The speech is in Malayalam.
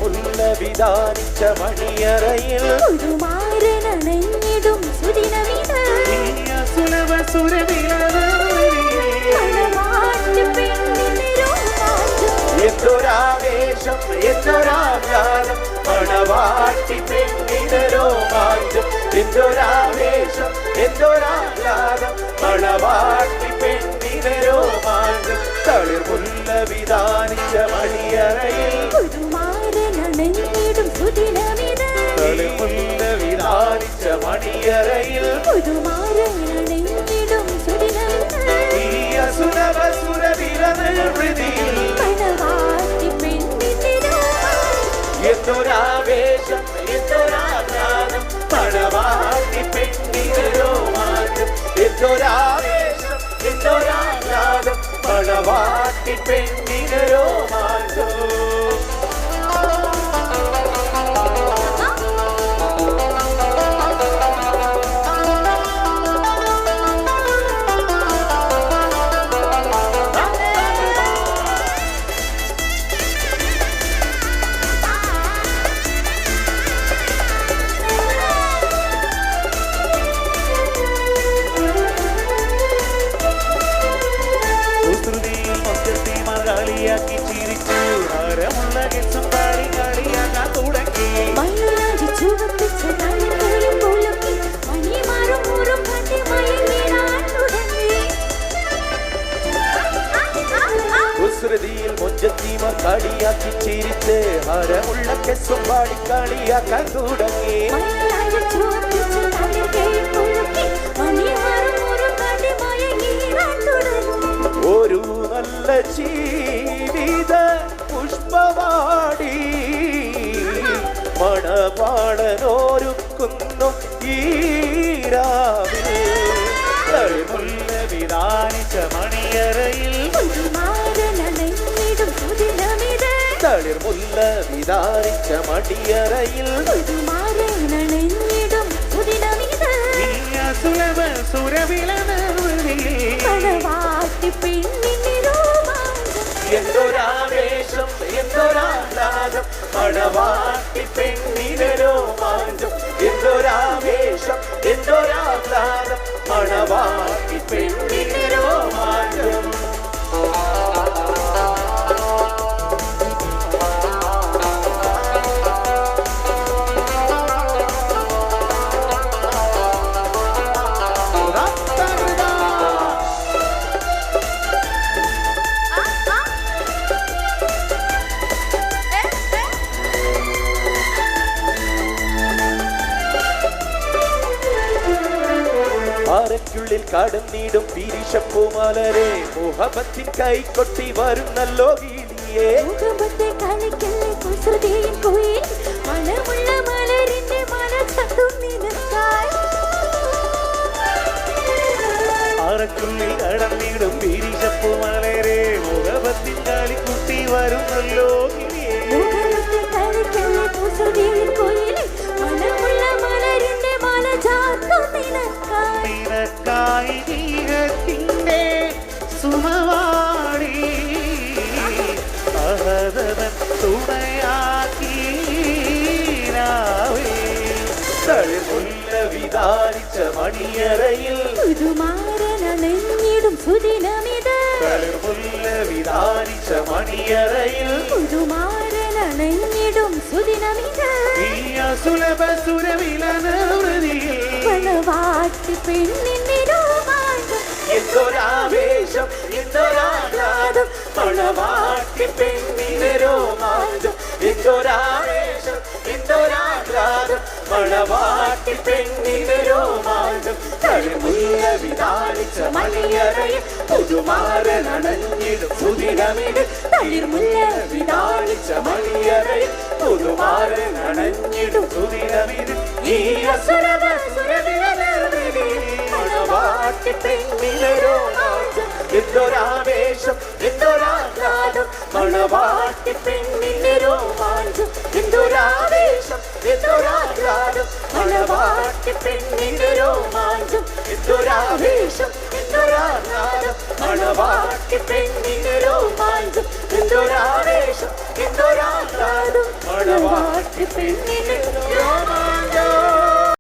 തളിർമുല്ല വിധാനിച്ച മണിയറയിൽ പുതുമാരനണഞ്ഞിടും സുദിനമിത് സുലഭ എന്തൊരാവേശം എന്തൊരാഘാതം മണവാട്ടി പെണ്ണിന് രോമാഞ്ചം എന്തൊരാവേശം എന്തൊരാഘാതം മണവാട്ടി പെണ്ണിന് രോമാഞ്ചം തളിർമുല്ല വിധാനിച്ച മണിയറയിൽ പുതുമാരനണഞ്ഞിടും സുദിനമിത് തളിർമുല്ല വിധാനിച്ച മണിയറയിൽ പുതുമാരനണഞ്ഞിടും സുദിനമിത് ഈ അസുലഭ സുരവിരനിർവൃതിയിൽ എന്തൊരാവേശം എന്തൊരാഘാതം മണവാട്ടി പെണ്ണിന് രോമാഞ്ചം എന്തൊരാവേശം എന്തൊരാഘാതം മണവാട്ടി പെണ്ണിന് രോമാഞ്ചം മുഞ്ചത്തിമാർ കളിയാക്കി ചിരിച്ച് ഹരമുള്ള കെസ്സും പാടി കളിയാക്കാൻ തുടങ്ങി ഒരു നല്ല ജീവിത പുഷ്പവാടി മണപാടനോരുക്കുന്നു ഈ രാവിൽ തളിർമുല്ല വിധാനിച്ച മണിയറയിൽ തളിർമുല്ല വിധാനിച്ച മണിയറയിൽ സുലഭ എന്തൊരാവേശം എന്തൊരാഹ്ലാദം മണവാട്ടി പെണ്ണിന് രോമാഞ്ചം എന്തൊരാവേശം എന്തൊരാഹ്ലാദം മണവാട്ടി പെണ്ണിന് രോമാഞ്ചം ുള്ളിൽ കടന്നിടും പിരിശപ്പുമലരെ മുഹബത്തിൻ കൈകൊട്ടി വരുന്നല്ലോ ഗീലിയേ അറക്കുള്ളിൽ കടന്നിടും പിരിശപ്പുമലരെ മുഹബത്തിൻ കളിക്കുട്ടി വരുന്നല്ലോ ഗീലിയേ നിനക്കായി ദീനത്തിൻ്റെ സുമവാടി അഹദവൻ തുണയാക്കി തളിർമുല്ല വിധാനിച്ച മണിയറയിൽ പുതുമാരനണഞ്ഞിടും സുദിനമിത് തളിർമുല്ല വിധാനിച്ച മണിയറയിൽ പുതുമാരനണഞ്ഞിടും സുദിനമിത് ഈ അസുലഭ സുരവിലനവൃതിയിൽ മണവാട്ടി പെണ്ണിന് രോമാഞ്ചം എന്തൊരാവേശം എന്തൊരാഹ്ലാദം മണവാട്ടി പെണ്ണിന് രോമാഞ്ചം എന്തൊരാവേശം എന്തൊരാഹ്ലാദം മണവാട്ടി പെണ്ണിന് രോമാഞ്ചം തളിർമുല്ല വിധാനിച്ച മണിയറയിൽ പുതുമാരനണഞ്ഞിടും സുദിനമിത് തളിർമുല്ല വിധാനിച്ച മണിയറയിൽ പുതുമാരനണഞ്ഞിടും സുദിനമിത് ഈ അസുലഭ മണവാട്ടി പെണ്ണിന് രോമാഞ്ചം എന്തൊരാവേശം എന്തൊരാഹ്ലാദം മണവാട്ടി പെണ്ണിന് രോമാഞ്ചം എന്തൊരാവേശം എന്തൊരാഹ്ലാദം മണവാട്ടി പെണ്ണിന് രോമാഞ്ചം എന്തൊരാവേശം എന്തൊരാഹ്ലാദം മണവാട്ടി പെണ്ണിന് രോമാഞ്ചം എന്തൊരാവേശം എന്തൊരാഹ്ലാദം പെണ്ണിന്